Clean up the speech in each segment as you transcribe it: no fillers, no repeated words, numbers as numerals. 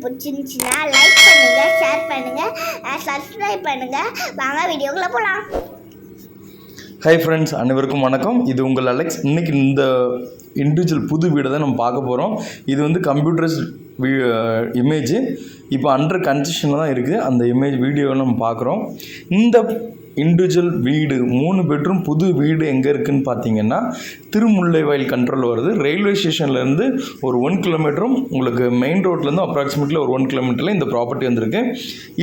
பிடிச்சிருந்துச்சுன்னா லைக் பண்ணுங்க, ஷேர் பண்ணுங்க, சப்ஸ்கிரைப் பண்ணுங்க. வாங்க வீடியோக்குள்ள போகலாம். ஹாய் ஃப்ரெண்ட்ஸ், அனைவருக்கும் வணக்கம். இது உங்கள் அலெக்ஸ். இன்றைக்கி இந்த இண்டிவிஜுவல் புது வீடை தான் நம்ம பார்க்க போகிறோம். இது வந்து கம்ப்யூட்டர்ஸ் இமேஜ் இப்போ அண்டர் கன்ஸ்ட்ரக்ஷனில் தான் இருக்குது. அந்த இமேஜ் வீடியோவை நம்ம பார்க்குறோம். இந்த இண்டிவிஜுவல் வீடு 3 பெட்ரூம் புது வீடு எங்கே இருக்குதுன்னு பார்த்தீங்கன்னா திருமுல்லைவாயில் கண்ட்ரோல் வருது. ரயில்வே ஸ்டேஷன்லேருந்து ஒரு 1 கிலோமீட்டரும் உங்களுக்கு மெயின் ரோட்லேருந்து அப்ராக்சிமேட்லி ஒரு 1 கிலோமீட்டரில் இந்த ப்ராப்பர்ட்டி வந்திருக்கு.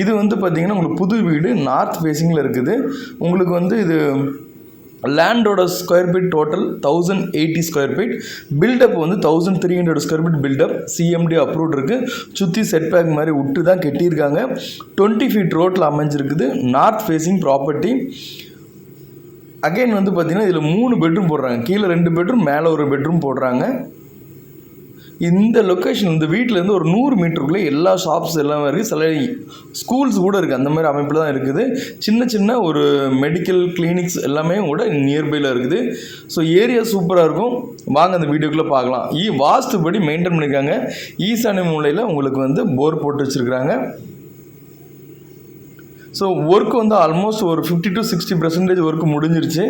இது வந்து பார்த்திங்கன்னா உங்களுக்கு புது வீடு நார்த் ஃபேஸிங்கில் இருக்குது. உங்களுக்கு வந்து இது லேண்டோட square feet total 1080 square feet. Built up வந்து 1300 square feet built up. CMDT approved இருக்குது. சுற்றி செட்பேக் மாதிரி விட்டு தான் கட்டியிருக்காங்க. 20 ஃபீட் ரோட்டில் அமைஞ்சிருக்குது. North facing property. அகைன் வந்து பார்த்திங்கன்னா இதில் 3 பெட்ரூம் போடுறாங்க. கீழே 2 பெட்ரூம், மேலே ஒரு பெட்ரூம் போடுறாங்க. இந்த லொக்கேஷன் இந்த வீட்டிலேருந்து ஒரு 100 மீட்டருக்குள்ளே எல்லா ஷாப்ஸ் எல்லாமே இருக்குது. சில ஸ்கூல்ஸ் கூட இருக்குது. அந்த மாதிரி அமைப்பில் தான் இருக்குது. சின்ன ஒரு மெடிக்கல் கிளினிக்ஸ் எல்லாமே கூட நியர்பையில் இருக்குது. ஸோ ஏரியா சூப்பராக இருக்கும். வாங்க அந்த வீடியோக்குள்ளே பார்க்கலாம். வாஸ்துபடி மெயின்டைன் பண்ணியிருக்காங்க. ஈசானி மூலையில் உங்களுக்கு வந்து போர் போட்டு வச்சுருக்குறாங்க. ஸோ ஒர்க் வந்து ஆல்மோஸ்ட் ஒரு 50 to 60% ஒர்க் முடிஞ்சிருச்சு.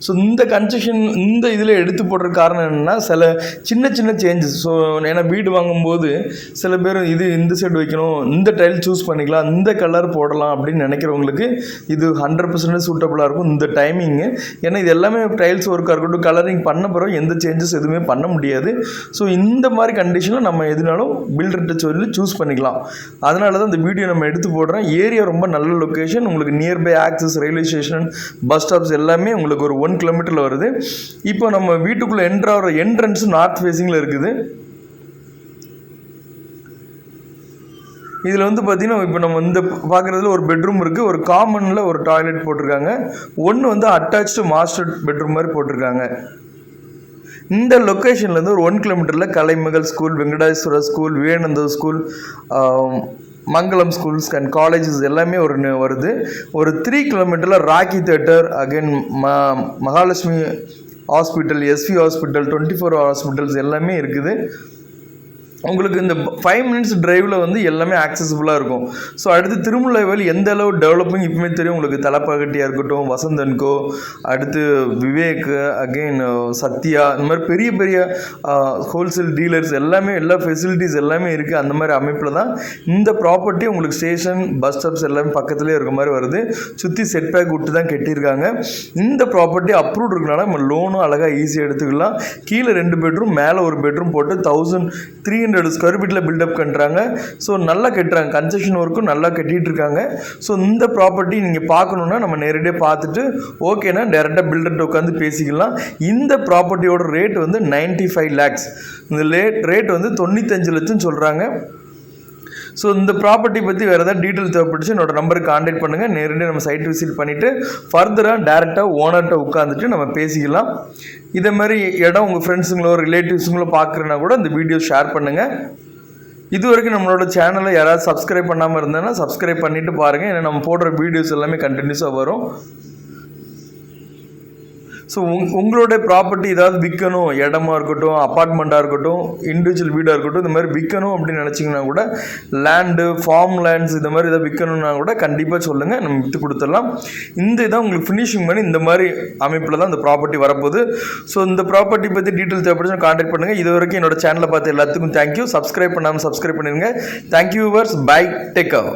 ஸோ இந்த கன்ஸ்ட்ரக்ஷன் இந்த இதில் எடுத்து போடுற காரணம் என்னென்னா சில சின்ன சேஞ்சஸ். ஸோ ஏன்னா வீடு வாங்கும்போது சில பேர் இது இந்த சைடு வைக்கணும், இந்த டைல் சூஸ் பண்ணிக்கலாம், இந்த கலர் போடலாம் அப்படின்னு நினைக்கிறவங்களுக்கு இது 100% சூட்டபுளாக இருக்கும் இந்த டைமிங்கு. ஏன்னா இது எல்லாமே டைல்ஸ் ஒர்க்காக இருக்கட்டும், கலரிங் பண்ண பிறகு எந்த சேஞ்சஸ் எதுவுமே பண்ண முடியாது. ஸோ இந்த மாதிரி கண்டிஷனில் நம்ம எதுனாலும் பில்டர்கிட்ட சொல்லி சூஸ் பண்ணிக்கலாம். அதனால தான் இந்த வீடியோ நம்ம எடுத்து போடுறேன். ஏரியா ரொம்ப நல்ல லொக்கேஷன். உங்களுக்கு nearby access, railway station, bus stops எல்லாமே உங்களுக்கு ஒரு 1 கிலோமீட்டரில் வருது. இப்போ நம்ம வீட்டுக்குள்ளே என்ட்ராகிற என்ட்ரன்ஸ் நார்த் ஃபேஸிங்கில் இருக்குது. இதில் வந்து பார்த்திங்கன்னா இப்போ நம்ம இந்த பார்க்குறதுல ஒரு பெட்ரூம் இருக்குது. ஒரு காமனில் ஒரு டாய்லெட் போட்டிருக்காங்க. ஒன்று வந்து அட்டாச்சு மாஸ்டர் பெட்ரூம் மாதிரி போட்டிருக்காங்க. இந்த லொக்கேஷன்லேருந்து ஒரு 1 கிலோமீட்டரில் Kalaimagal school, Venkateswara school, Vivekananda school, Mangalam schools and colleges எல்லாமே வருது. ஒரு 3 கிலோமீட்டரில் Rocky theatre, again Mahalakshmi hospital, SV hospital, 24 hospitals எல்லாமே இருக்குது. உங்களுக்கு இந்த 5 மினிட்ஸ் டிரைவில் வந்து எல்லாமே ஆக்சசிபிளாக இருக்கும். ஸோ அடுத்து திருமுல்லைவாயில் எந்த அளவு டெவலப்பிங் இப்போமே தெரியும் உங்களுக்கு. தலப்பாக்கட்டியாக இருக்கட்டும், வசந்தன்கோ, அடுத்து விவேக், அகெயின் சத்யா, இந்த மாதிரி பெரிய ஹோல்சேல் டீலர்ஸ் எல்லாமே, எல்லா ஃபெசிலிட்டிஸ் எல்லாமே இருக்குது. அந்த மாதிரி அமைப்பில் தான் இந்த ப்ராப்பர்ட்டி உங்களுக்கு ஸ்டேஷன், பஸ் ஸ்டாப்ஸ் எல்லாமே பக்கத்துலேயே இருக்க மாதிரி வருது. சுற்றி செட்பேக் விட்டு தான் கட்டியிருக்காங்க. இந்த ப்ராப்பர்ட்டி அப்ரூவ்ட் இருக்கனால நம்ம லோனும் அழகாக ஈஸியாக எடுத்துக்கலாம். கீழே 2 பெட்ரூம், மேலே ஒரு பெட்ரூம் போட்டு 1300 ஸ்கொயர் ஃபீட்டில் பில்டப் பண்ணுறாங்க. ஸோ நல்லா கட்டுறாங்க. கன்ஸ்ட்ரக்ஷன் ஒர்க்கும் நல்லா கட்டிகிட்டு இருக்காங்க. ஸோ இந்த ப்ராப்பர்ட்டி நீங்கள் பார்க்கணுன்னா நம்ம நேரடியாக பார்த்துட்டு ஓகேனா டேரெக்டாக பில்டர்கிட்ட உட்காந்து பேசிக்கலாம். இந்த ப்ராப்பர்ட்டியோட ரேட் வந்து 95 lakhs. இந்த ரேட் வந்து 95 லட்சம் சொல்கிறாங்க. ஸோ இந்த ப்ராப்பர்ட்டி பற்றி வேறு ஏதாவது டீட்டெயில் தேவைப்பட்டுச்சு என்னோட நம்பருக்கு கான்டாக்ட் பண்ணுங்கள். நேரடியாக நம்ம சைட் விசிட் பண்ணிவிட்டு ஃபர்தராக டேரெக்டாக ஓனர்கிட்ட உட்காந்துட்டு நம்ம பேசிக்கலாம். இதே மாதிரி இடம் உங்கள் ஃப்ரெண்ட்ஸுங்களோ ரிலேட்டிவ்ஸுங்களோ பார்க்குறேன்னா கூட இந்த வீடியோ ஷேர் பண்ணுங்கள். இது வரைக்கும் நம்மளோட சேனலை யாராவது சப்ஸ்கிரைப் பண்ணாமல் இருந்தேன்னா சப்ஸ்கிரைப் பண்ணிவிட்டு பாருங்கள். ஏன்னா நம்ம போடுற வீடியோஸ் எல்லாமே கண்டினியூஸாக வரும். ஸோ உங்களோட ப்ராப்பர்ட்டி ஏதாவது விற்கணும், இடமா இருக்கட்டும், அப்பார்ட்மெண்ட்டாக இருக்கட்டும், இண்டிவிஜுவல் வீடாக இருக்கட்டும், இந்த மாதிரி விற்கணும் அப்படின்னு நினச்சிங்கன்னா கூட லேண்டு, ஃபார்ம் லேண்ட்ஸ் இந்த மாதிரி ஏதாவது விற்கணுன்னா கூட கண்டிப்பாக சொல்லுங்கள், நம்ம விற்று கொடுத்துடலாம். இந்த இதான் உங்களுக்கு ஃபினிஷிங் பண்ணி இந்த மாதிரி அமைப்பில் தான் இந்த ப்ராப்பர்ட்டி வரப்போகுது. ஸோ இந்த ப்ராப்பர்ட்டி பற்றி டீட்டெயில் தேவைப்படுச்சுன்னா கான்டாக்ட் பண்ணுங்கள். இது வரைக்கும் என்னோட சேனலை பார்த்து எல்லாத்துக்கும் தேங்க்யூ. சப்ஸ்கிரைப் பண்ணாமல் சப்ஸ்கிரைப் பண்ணிடுங்க. Thank you viewers. Bye. Take care.